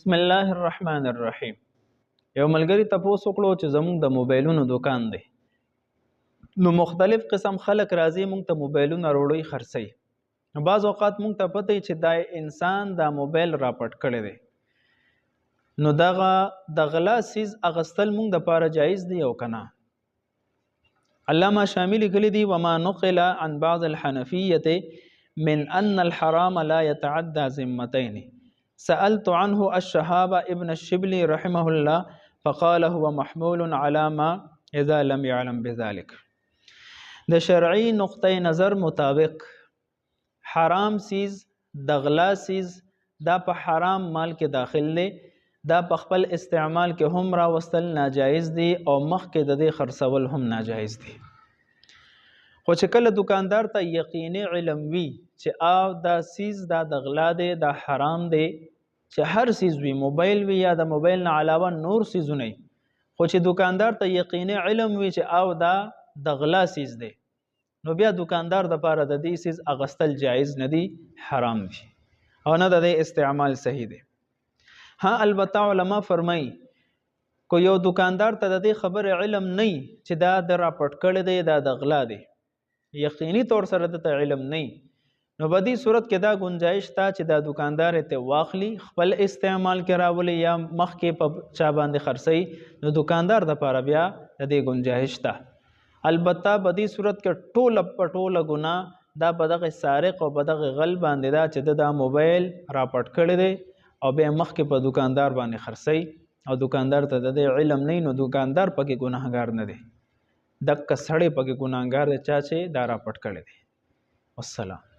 بسم الله الرحمن الرحیم. یو ملګری تاسو وکړو چې زموږ د موبایلونو دکان دی، نو مختلف قسم خلک راځي موږ ته موبایلونه وروړي خرڅي. بعض اوقات موږ ته پته چې دا انسان دا موبایل راپټ کړی دی، نو دغه د غلا سیز اغستل موږ د پاره جایز دی او کنه. علامه شاملی کلی دی وما نقل عن بعض الحنفیه من ان الحرام لا يتعدى ذمتين سألت عنه الشهاب ابن الشبلي رحمه الله فقال هو محمول على ما اذا لم يعلم بذلك. د شرعي نقطه نظر مطابق حرام سیز د غلا سیز دا په حرام مال کې داخل دی، دا په خپل استعمال کې هم راوستل ناجایز دی او مخکې د دې خرڅول هم ناجایز دی. خو چې کله دکاندار ته یقیني علم وي چې او دا سیز دا د غلا دی، دا حرام دی، چې هر سیز وي، موبایل وي یا د موبایل نه علاوه نور سیزونه، خو چې دکاندار ته یقیني علم وي چې او دا د غلا سیز دی، نو بیا دکاندار د پاره د دې سیز اغستل جایز نه دی، حرام دی او نه د دې استعمال صحیح دی. ها البته علما فرمایي کو یو دکاندار ته د دې خبر علم نه چې دا د راپټ کړی دی، دا د غلا دی، یقیني طور سره د علم نه، نو بدی صورت کې دا گنجائش تا چې دا دکاندار ته واخلي خپل استعمال کې راولي یا مخ کې په چا باندې خرڅي، نو دکاندار د پاره بیا د دې گنجائش تا. البته بدی صورت کې ټوله پټوله ګناه دا په دغه سارق او په دغه غل باندې دا چې دا موبایل راپټ کړی دی او بیا مخ کې په دکاندار باندې خرڅي او دکاندار ته د علم نه، نو دکاندار پکې ګناهګار نه دی، دک سړی پکې ګناهګار دی چا چې دا راپټ کړی دی. والسلام.